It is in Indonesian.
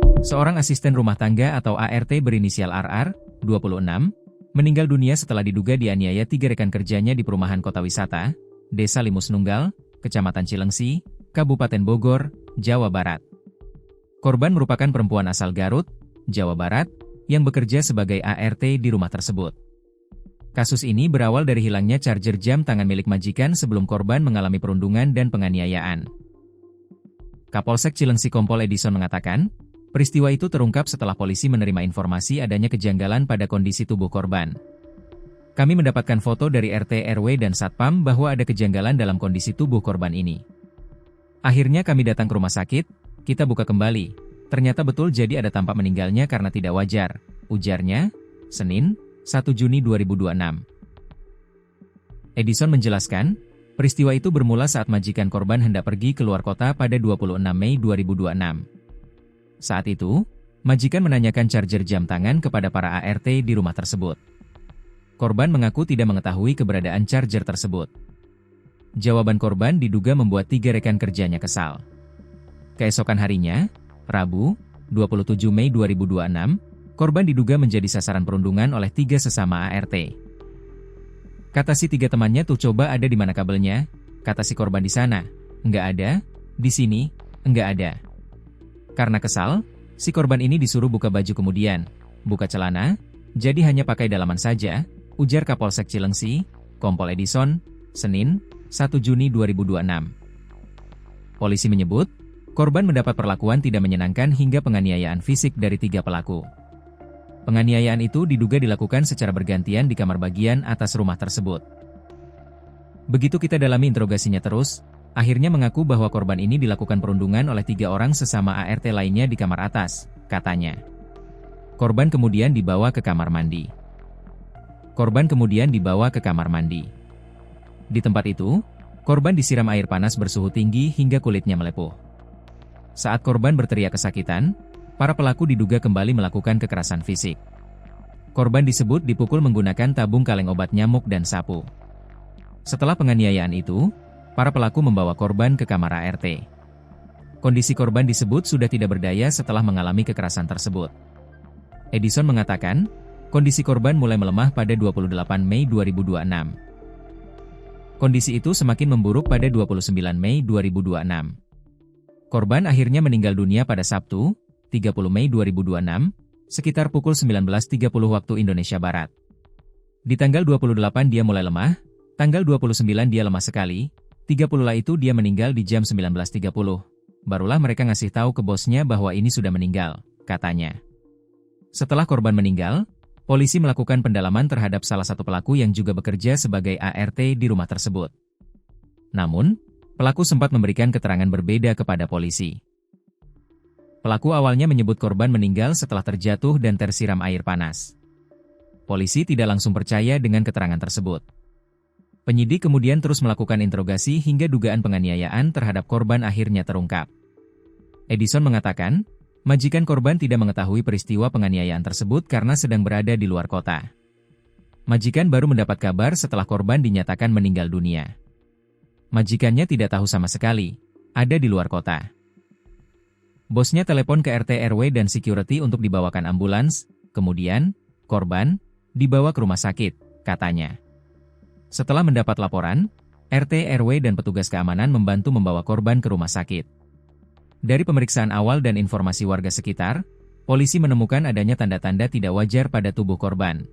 Seorang asisten rumah tangga atau ART berinisial RR, 26, meninggal dunia setelah diduga dianiaya 3 rekan kerjanya di perumahan kota wisata, Desa Limus Nunggal, Kecamatan Cilengsi, Kabupaten Bogor, Jawa Barat. Korban merupakan perempuan asal Garut, Jawa Barat, yang bekerja sebagai ART di rumah tersebut. Kasus ini berawal dari hilangnya charger jam tangan milik majikan sebelum korban mengalami perundungan dan penganiayaan. Kapolsek Cilengsi Kompol Edison mengatakan, peristiwa itu terungkap setelah polisi menerima informasi adanya kejanggalan pada kondisi tubuh korban. Kami mendapatkan foto dari RT RW dan Satpam bahwa ada kejanggalan dalam kondisi tubuh korban ini. Akhirnya kami datang ke rumah sakit, kita buka kembali. Ternyata betul jadi ada tampak meninggalnya karena tidak wajar, ujarnya, Senin, 1 Juni 2026. Edison menjelaskan, peristiwa itu bermula saat majikan korban hendak pergi keluar kota pada 26 Mei 2026. Saat itu, majikan menanyakan charger jam tangan kepada para ART di rumah tersebut. Korban mengaku tidak mengetahui keberadaan charger tersebut. Jawaban korban diduga membuat 3 rekan kerjanya kesal. Keesokan harinya, Rabu, 27 Mei 2026, korban diduga menjadi sasaran perundungan oleh 3 sesama ART. Kata si 3 temannya tuh coba ada di mana kabelnya, kata si korban di sana, enggak ada, di sini, enggak ada. Karena kesal, si korban ini disuruh buka baju kemudian, buka celana, jadi hanya pakai dalaman saja, ujar Kapolsek Cilengsi, Kompol Edison, Senin, 1 Juni 2026. Polisi menyebut, korban mendapat perlakuan tidak menyenangkan hingga penganiayaan fisik dari 3 pelaku. Penganiayaan itu diduga dilakukan secara bergantian di kamar bagian atas rumah tersebut. Begitu kita dalami interogasinya terus, akhirnya mengaku bahwa korban ini dilakukan perundungan oleh 3 orang sesama ART lainnya di kamar atas, katanya. Korban kemudian dibawa ke kamar mandi. Di tempat itu, korban disiram air panas bersuhu tinggi hingga kulitnya melepuh. Saat korban berteriak kesakitan, para pelaku diduga kembali melakukan kekerasan fisik. Korban disebut dipukul menggunakan tabung kaleng obat nyamuk dan sapu. Setelah penganiayaan itu, para pelaku membawa korban ke kamar ART. Kondisi korban disebut sudah tidak berdaya setelah mengalami kekerasan tersebut. Edison mengatakan, kondisi korban mulai melemah pada 28 Mei 2026. Kondisi itu semakin memburuk pada 29 Mei 2026. Korban akhirnya meninggal dunia pada Sabtu, 30 Mei 2026, sekitar pukul 19.30 waktu Indonesia Barat. Di tanggal 28 dia mulai lemah, tanggal 29 dia lemah sekali, 30 lah itu dia meninggal di jam 19.30. Barulah mereka ngasih tahu ke bosnya bahwa ini sudah meninggal, katanya. Setelah korban meninggal, polisi melakukan pendalaman terhadap salah satu pelaku yang juga bekerja sebagai ART di rumah tersebut. Namun, pelaku sempat memberikan keterangan berbeda kepada polisi. Pelaku awalnya menyebut korban meninggal setelah terjatuh dan tersiram air panas. Polisi tidak langsung percaya dengan keterangan tersebut. Penyidik kemudian terus melakukan interogasi hingga dugaan penganiayaan terhadap korban akhirnya terungkap. Edison mengatakan, majikan korban tidak mengetahui peristiwa penganiayaan tersebut karena sedang berada di luar kota. Majikan baru mendapat kabar setelah korban dinyatakan meninggal dunia. Majikannya tidak tahu sama sekali, ada di luar kota. Bosnya telepon ke RT RW dan security untuk dibawakan ambulans, kemudian, korban, dibawa ke rumah sakit, katanya. Setelah mendapat laporan, RT RW dan petugas keamanan membantu membawa korban ke rumah sakit. Dari pemeriksaan awal dan informasi warga sekitar, polisi menemukan adanya tanda-tanda tidak wajar pada tubuh korban.